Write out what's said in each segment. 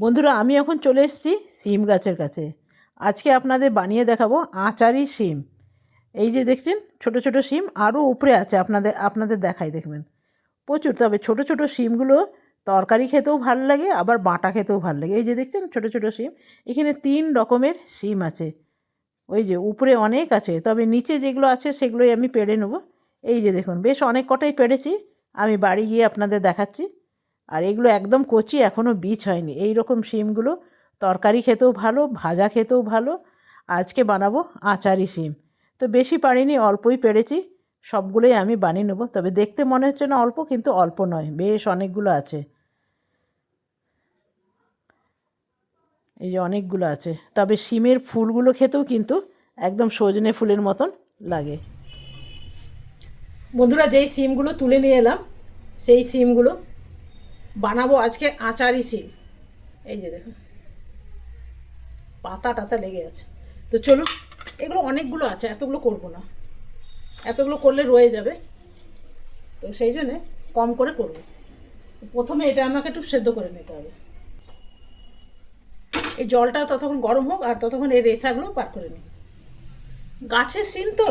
বন্ধুরা, আমি এখন চলে এসেছি শিম গাছের কাছে। আজকে আপনাদের বানিয়ে দেখাবো আচারি শিম। এই যে দেখছেন ছোট ছোট শিম, আরও উপরে আছে, আপনাদের আপনাদের দেখাই, দেখবেন প্রচুর। তবে ছোট ছোট শিমগুলো তরকারি খেতেও ভালো লাগে, আবার বাটা খেতেও ভালো লাগে। এই যে দেখছেন ছোট ছোট শিম, এখানে 3 রকমের শিম আছে। ওই যে উপরে অনেক আছে, তবে নিচে যেগুলো আছে সেগুলোই আমি পেড়ে নেব। এই যে দেখুন, বেশ অনেক কটাই পেড়েছি, আমি বাড়ি গিয়ে আপনাদের দেখাচ্ছি। আর এগুলো একদম কচি, এখনও বীজ হয়নি। এই রকম শিমগুলো তরকারি খেতেও ভালো, ভাজা খেতেও ভালো। আজকে বানাবো আচারি শিম। তো বেশি পারিনি, অল্পই পেরেছি, সবগুলোই আমি বানিয়ে নেব। তবে দেখতে মনে হচ্ছে না অল্প, কিন্তু অল্প নয়, বেশ অনেকগুলো আছে। এই যে অনেকগুলো আছে। তবে শিমের ফুলগুলো খেতেও কিন্তু একদম সজনে ফুলের মতন লাগে। বন্ধুরা, যেই শিমগুলো তুলে নিয়ে এলাম, সেই শিমগুলো বানাবো আজকে আচারি শিম। এই যে দেখুন, পাতা টাতা লেগে আছে। তো চলুন, এগুলো অনেকগুলো আছে, এতগুলো করব না, এতগুলো করলে রয়ে যাবে, তো সেই জন্যে কম করে করব। প্রথমে এটা আমাকে একটু সেদ্ধ করে নিতে হবে। এই জলটা ততক্ষণ গরম হোক, আর ততক্ষণ এই রেশাগুলো পার করে নিই। গাছের শিম তো,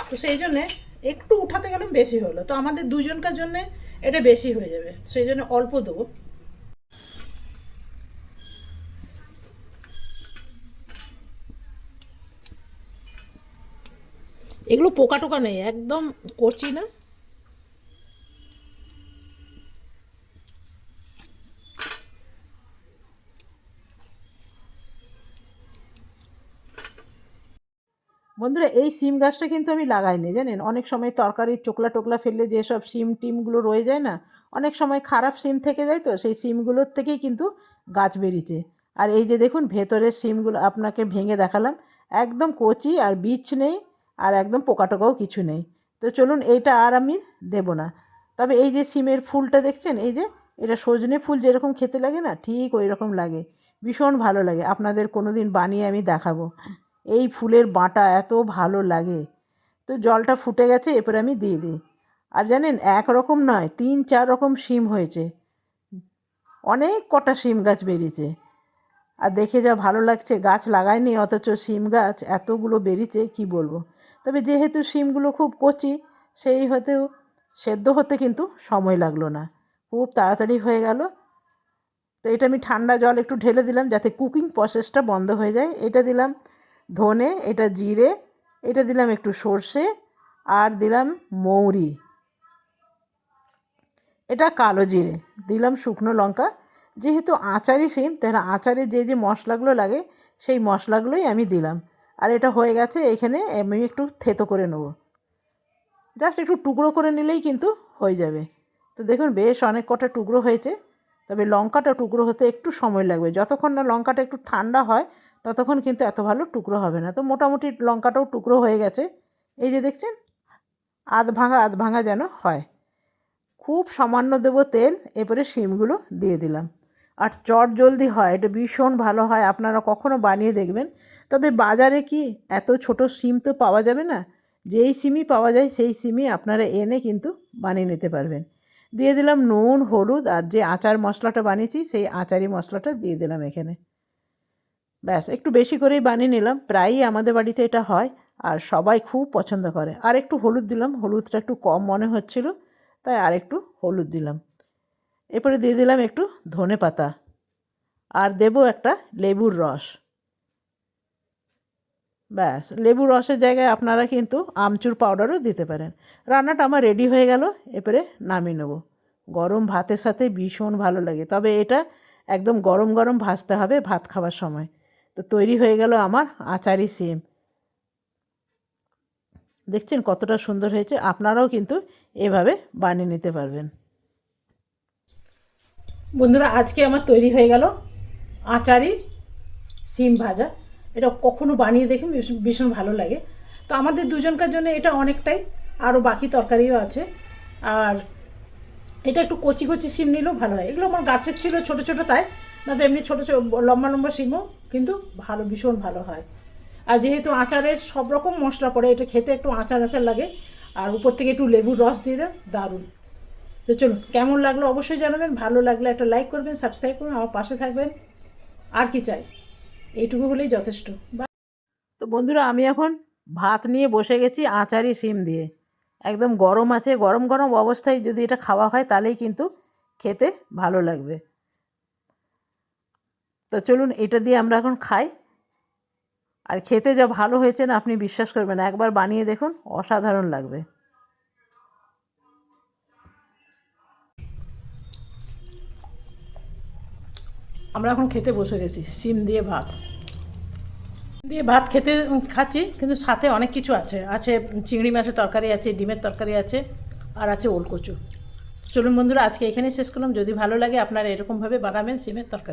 তো সেই জন্যে একটু উঠাতে গেলাম, বেশি হলো, তো আমাদের দুজনকার জন্যে এটা বেশি হয়ে যাবে, সেই জন্য অল্প দেবো। এগুলো পোকা টোকা নেই, একদম করছি না। বন্ধুরা, এই শিম গাছটা কিন্তু আমি লাগাইনি, জানেন। অনেক সময় তরকারির চোকলা টোকলা ফেললে যেসব শিম টিমগুলো রয়ে যায় না, অনেক সময় খারাপ শিম থেকে যায়, তো সেই শিমগুলোর থেকেই কিন্তু গাছ বেরিয়েছে। আর এই যে দেখুন, ভেতরের শিমগুলো আপনাকে ভেঙে দেখালাম, একদম কচি, আর বীজ নেই, আর একদম পোকা টোকাও কিছু নেই। তো চলুন, এইটা আর আমি দেব না। তবে এই যে শিমের ফুলটা দেখছেন, এই যে এটা সজনে ফুল যেরকম খেতে লাগে না, ঠিক ওই রকম লাগে, ভীষণ ভালো লাগে। আপনাদের কোনো দিন বানিয়ে আমি দেখাবো। এই ফুলের বাটা এত ভালো লাগে। তো জলটা ফুটে গেছে, এরপরে আমি দিয়ে দিই। আর জানেন, এক রকম নয়, 3-4 রকম শিম হয়েছে, অনেক কটা শিম গাছ বেরিয়েছে। আর দেখে যা ভালো লাগছে, গাছ লাগায়নি অথচ শিম গাছ এতগুলো বেরিয়েছে, কি বলবো। তবে যেহেতু শিমগুলো খুব কচি, সেই হয়তো সেদ্ধ হতে কিন্তু সময় লাগলো না, খুব তাড়াতাড়ি হয়ে গেল। তো এটা আমি ঠান্ডা জল একটু ঢেলে দিলাম, যাতে কুকিং প্রসেসটা বন্ধ হয়ে যায়। এটা দিলাম ধনে, এটা জিরে, এটা দিলাম একটু সর্ষে, আর দিলাম মৌরি, এটা কালো জিরে, দিলাম শুকনো লঙ্কা। যেহেতু আচারি শিম, তাহলে আচারে যে যে মশলাগুলো লাগে, সেই মশলাগুলোই আমি দিলাম। আর এটা হয়ে গেছে, এখানে আমি একটু থেতো করে নেব, জাস্ট একটু টুকরো করে নিলেই কিন্তু হয়ে যাবে। তো দেখুন, বেশ অনেক কটা টুকরো হয়েছে। তবে লঙ্কাটা টুকরো হতে একটু সময় লাগবে, যতক্ষণ না লঙ্কাটা একটু ঠান্ডা হয় ততক্ষণ কিন্তু এত ভালো টুকরো হবে না। তো মোটামুটি লঙ্কাটাও টুকরো হয়ে গেছে। এই যে দেখছেন, আধ ভাঙা যেন হয়। খুব সামান্য দেবো তেল, এরপরে শিমগুলো দিয়ে দিলাম। আর চট জলদি হয়, এটা ভীষণ ভালো হয়, আপনারা কখনো বানিয়ে দেখবেন। তবে বাজারে কি এত ছোট শিম তো পাওয়া যাবে না, যেই শিমই পাওয়া যায় সেই শিমই আপনারা এনে কিন্তু বানিয়ে নিতে পারবেন। দিয়ে দিলাম নুন, হলুদ, আর যে আচার মশলাটা বানিয়েছি সেই আচারি মশলাটা দিয়ে দিলাম এখানে। ব্যাস, একটু বেশি করেই বানিয়ে নিলাম, প্রায়ই আমাদের বাড়িতে এটা হয়, আর সবাই খুব পছন্দ করে। আর একটু হলুদ দিলাম, হলুদটা একটু কম মনে হচ্ছিল, তাই আর একটু হলুদ দিলাম। এরপরে দিয়ে দিলাম একটু ধনে পাতা, আর দেবো একটা লেবুর রস। ব্যাস, লেবুর রসের জায়গায় আপনারা কিন্তু আমচুর পাউডারও দিতে পারেন। রান্নাটা আমার রেডি হয়ে গেল, এরপরে নামিয়ে নেব। গরম ভাতের সাথে ভীষণ ভালো লাগে, তবে এটা একদম গরম গরম ভাজতে হবে ভাত খাওয়ার সময়। তো তৈরি হয়ে গেল আমার আচারি শিম। দেখছেন কতটা সুন্দর হয়েছে, আপনারাও কিন্তু এভাবে বানিয়ে নিতে পারবেন। বন্ধুরা, আজকে আমার তৈরি হয়ে গেল আচারি সিম ভাজা। এটা কখনো বানিয়ে দেখুন, ভীষণ ভালো লাগে। তো আমাদের দুজনকার জন্য এটা অনেকটাই, আরও বাকি তরকারিও আছে। আর এটা একটু কচি কচি সিম নিলেও ভালো হয়। এগুলো আমার গাছের ছিল ছোট ছোট, তাই না তো এমনি ছোটো ছোটো লম্বা লম্বা সিমও কিন্তু ভালো, ভীষণ ভালো হয়। আর যেহেতু আচারের সব রকম মশলা পড়ে, এটা খেতে একটু আচার আচার লাগে, আর উপর থেকে একটু লেবুর রস দিয়ে দেন, দারুণ। তো চলুন, কেমন লাগলো অবশ্যই জানাবেন। ভালো লাগলে একটা লাইক করবেন, সাবস্ক্রাইব করবেন, আমার পাশে থাকবেন। আর কি চাই, এইটুকু হলেই যথেষ্ট। তো বন্ধুরা, আমি এখন ভাত নিয়ে বসে গেছি আচারি শিম দিয়ে। একদম গরম আছে, গরম গরম অবস্থায় যদি এটা খাওয়া হয় তাহলেই কিন্তু খেতে ভালো লাগবে। তো চলুন এটা দিয়ে আমরা এখন খাই। আর খেতে যা ভালো হয়েছে না, আপনি বিশ্বাস করবেন না, একবার বানিয়ে দেখুন, অসাধারণ লাগবে। আমরা এখন খেতে বসে গেছি শিম দিয়ে ভাত। দিয়ে ভাত খেতে খাচ্ছি, কিন্তু সাথে অনেক কিছু আছে আছে চিংড়ি মাছের তরকারি আছে, ডিমের তরকারি আছে, আর আছে ওলকচু। চলুন বন্ধুরা, আজকে এখানেই শেষ করলাম। যদি ভালো লাগে আপনারা এরকমভাবে বানাবেন শিমের তরকারি।